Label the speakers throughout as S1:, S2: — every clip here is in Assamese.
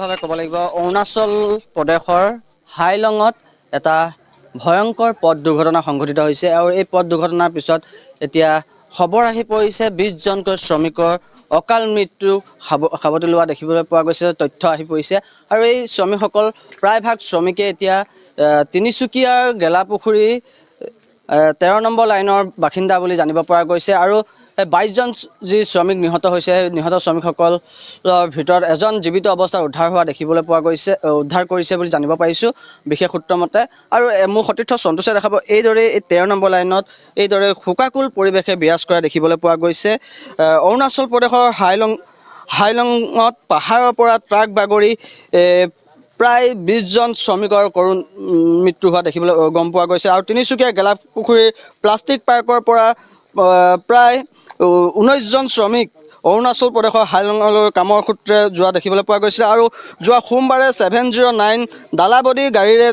S1: নিশ্চিতভাৱে ক'ব লাগিব অৰুণাচল প্ৰদেশৰ হাইলঙত এটা ভয়ংকৰ পথ দুৰ্ঘটনা সংঘটিত হৈছে আৰু এই পথ দুৰ্ঘটনাৰ পিছত এতিয়া খবৰ আহি পৰিছে 20জনকৈ শ্ৰমিকৰ অকাল মৃত্যু সাৱটি লোৱা দেখিবলৈ পোৱা গৈছে তথ্য আহি পৰিছে আৰু এই শ্ৰমিকসকল প্ৰায়ভাগ শ্ৰমিকে এতিয়া তিনিচুকীয়াৰ গেলাপুখুৰী 13 নম্বৰ লাইনৰ বাসিন্দা বুলি জানিব পৰা গৈছে আৰু 22জন যি শ্ৰমিক নিহত হৈছে নিহত শ্ৰমিকসকলৰ ভিতৰত এজন জীৱিত অৱস্থাত উদ্ধাৰ হোৱা দেখিবলৈ পোৱা গৈছে উদ্ধাৰ কৰিছে বুলি জানিব পাৰিছোঁ বিশেষ সূত্ৰ মতে আৰু মোৰ সতীৰ্থ সন্তোষে দেখাব এইদৰে এই 13 নম্বৰ লাইনত এইদৰে শোকাকুল পৰিৱেশে বিৰাজ কৰা দেখিবলৈ পোৱা গৈছে অৰুণাচল প্ৰদেশৰ হাইলঙত পাহাৰৰ পৰা ট্ৰাক বাগৰি প্ৰায় 20জন শ্ৰমিকৰ কৰুণ মৃত্যু হোৱা দেখিবলৈ গম পোৱা গৈছে আৰু তিনিচুকীয়াৰ গেলাপুখুৰীৰ প্লাষ্টিক পাৰ্কৰ পৰা প্ৰায় 19জন শ্ৰমিক অৰুণাচল প্ৰদেশৰ হাইলঙলৈ কামৰ সূত্ৰে যোৱা দেখিবলৈ পোৱা গৈছে আৰু যোৱা সোমবাৰে 709 দালাবদী গাড়ীৰে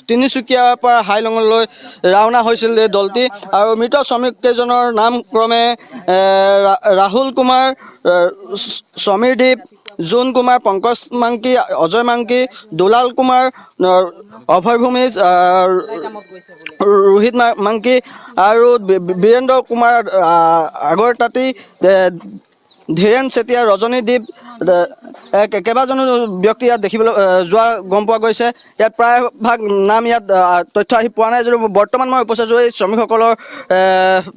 S1: তিনিচুকীয়াৰ পৰা হাইলঙলৈ ৰাওনা হৈছিল এই দলটি আৰু মৃত শ্ৰমিককেইজনৰ নাম ক্ৰমে ৰাহুল কুমাৰ সমীৰদ্বীপ জোন কুমাৰ পংকজ মাংকি অজয় মাংকি দুলাল কুমাৰ অভয় ভূমিজ ৰোহিত মাংকি আৰু বীৰেন্দ্ৰ কুমাৰ আগৰতাঁতী ধীৰেন চেতিয়া ৰজনীদ্বীপ কেইবাজনো ব্যক্তি ইয়াত দেখিবলৈ যোৱা গম পোৱা গৈছে ইয়াত প্ৰায়ভাগ নাম ইয়াত তথ্য আহি পোৱা নাই যদিও বৰ্তমান মই উপস্থিত আছোঁ এই শ্ৰমিকসকলৰ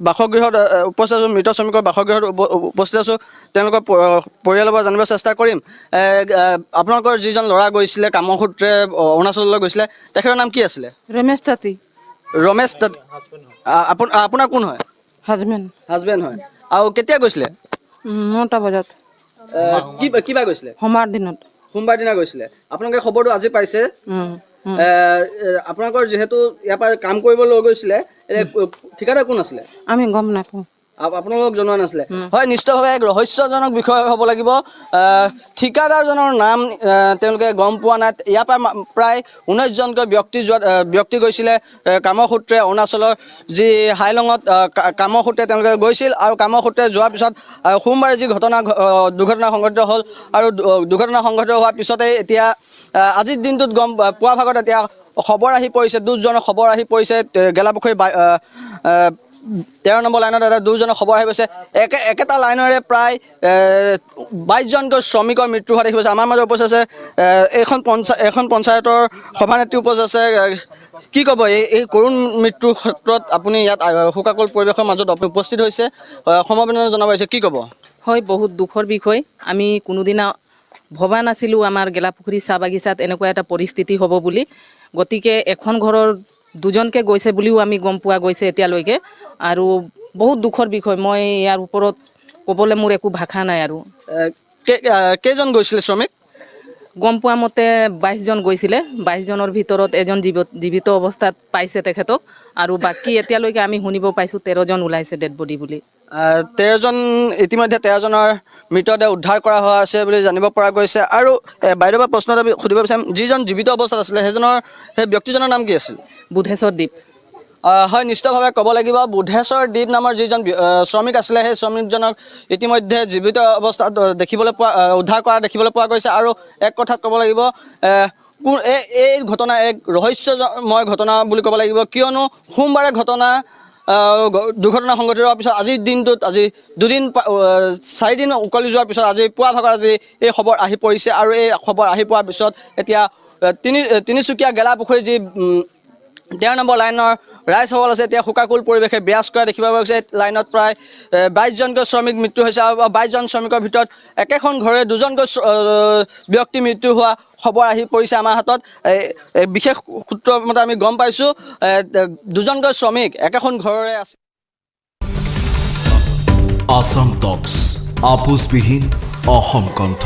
S1: বাসগৃহত উপস্থিত আছোঁ মৃত শ্ৰমিকৰ বাসগৃহত উপস্থিত আছোঁ তেওঁলোকৰ পৰিয়ালৰ পৰা জানিব চেষ্টা কৰিম আপোনালোকৰ যিজন ল'ৰা গৈছিলে কামৰ সূত্ৰে অৰুণাচললৈ গৈছিলে তেখেতৰ নাম কি আছিলে
S2: ৰমেশ তাঁতী
S1: আপোনাৰ কোন হয় হাজবেণ্ড হয় আৰু কেতিয়া গৈছিলে
S2: 9টা বজাত
S1: কিবা গৈছিলে সোমবাৰ দিনা গৈছিলে আপোনালোকে খবৰটো আজি পাইছে আপোনালোকৰ যিহেতু ইয়াৰ পৰা কাম কৰিব লৈ গৈছিলে ঠিকাদাৰ কোন আছিলে
S2: আমি গম নাপাওঁ
S1: আপোনালোকক জনোৱা নাছিলে হয় নিশ্চিতভাৱে এক ৰহস্যজনক বিষয় হ'ব লাগিব ঠিকাদাৰজনৰ নাম তেওঁলোকে গম পোৱা নাই ইয়াৰ পৰা প্ৰায় 19জনকৈ ব্যক্তি গৈছিলে কামৰ সূত্ৰে অৰুণাচলৰ যি হাইলঙত কামৰ সূত্ৰে তেওঁলোকে গৈছিল আৰু কামৰ সূত্ৰে যোৱাৰ পিছত সোমবাৰে যি দুৰ্ঘটনা সংঘটিত হ'ল আৰু দুৰ্ঘটনা সংঘটিত হোৱাৰ পিছতেই এতিয়া আজিৰ দিনটোত পুৱা ভাগত এতিয়া খবৰ আহি পৰিছে 2জনৰ খবৰ আহি পৰিছে গেলাপুখুৰী 13 নম্বৰ লাইনত এটা 2জনৰ খবৰ আহি গৈছে একেটা লাইনৰে প্ৰায় 22জনকৈ শ্ৰমিকৰ মৃত্যু হোৱা দেখিছে আমাৰ মাজত উপস্থিত আছে এখন পঞ্চায়তৰ সভানেত্ৰী উপস্থিত আছে কি ক'ব এই কৰুণ মৃত্যুৰ ক্ষেত্ৰত আপুনি ইয়াত শোকাকুল পৰিৱেশৰ মাজত উপস্থিত হৈছে সমবেদনা জনাব আহিছে কি ক'ব
S2: হয় বহুত দুখৰ বিষয় আমি কোনোদিনা ভবা নাছিলোঁ আমাৰ গেলাপুখুৰী চাহ বাগিচাত এনেকুৱা এটা পৰিস্থিতি হ'ব বুলি গতিকে এখন ঘৰৰ 2জনকৈ গৈছে বুলিও আমি গম পোৱা গৈছে এতিয়ালৈকে আৰু বহুত দুখৰ বিষয় মই ইয়াৰ ওপৰত ক'বলৈ মোৰ একো ভাষা নাই আৰু
S1: কেইজন গৈছিলে শ্ৰমিক
S2: গম পোৱা মতে 22জন গৈছিলে 22জনৰ ভিতৰত এজন জীৱিত অৱস্থাত পাইছে তেখেতক আৰু বাকী এতিয়ালৈকে আমি শুনিব পাইছোঁ 13জন ওলাইছে ডেড বডি বুলি
S1: 13জন ইতিমধ্যে 13জনৰ মৃতদেহ উদ্ধাৰ কৰা হোৱা আছে বুলি জানিব পৰা গৈছে আৰু বাইদেউ পৰা প্ৰশ্ন এটা সুধিব বিচাৰিম যিজন জীৱিত অৱস্থাত আছিলে সেই ব্যক্তিজনৰ নাম কি আছিল
S2: বুধেশ্বৰ দ্বীপ
S1: হয় নিশ্চিতভাৱে ক'ব লাগিব বুধেশ্বৰ দ্বীপ নামৰ যিজন শ্ৰমিক আছিলে সেই শ্ৰমিকজনক ইতিমধ্যে জীৱিত অৱস্থাত উদ্ধাৰ কৰা দেখিবলৈ পোৱা গৈছে আৰু এক কথাত ক'ব লাগিব এই ঘটনা এক ৰহস্যময় ঘটনা বুলি ক'ব লাগিব কিয়নো সোমবাৰে দুৰ্ঘটনা সংঘটিত হোৱাৰ পিছত আজিৰ দিনটোত আজি 4দিন উকলি যোৱাৰ পিছত আজি পুৱা ভাগত আজি এই খবৰ আহি পৰিছে আৰু এই খবৰ আহি পোৱাৰ পিছত এতিয়া তিনিচুকীয়া গেলাপুখুৰী যি 13 নম্বৰ লাইনৰ ৰাইজসকল আছে এতিয়া শোকাকুল পৰিৱেশে বিৰাজ কৰা দেখিব পোৱা গৈছে লাইনত প্ৰায় 22জনকৈ শ্ৰমিক মৃত্যু হৈছে আৰু 22জন শ্ৰমিকৰ ভিতৰত একেখন ঘৰে 2জনকৈ ব্যক্তি মৃত্যু হোৱা খবৰ আহি পৰিছে আমাৰ হাতত বিশেষ সূত্ৰ মতে আমি গম পাইছোঁ 2জনকৈ শ্ৰমিক একেখন ঘৰৰে আছে
S3: আসাম টক্স আপোচবিহীন অসম কণ্ঠ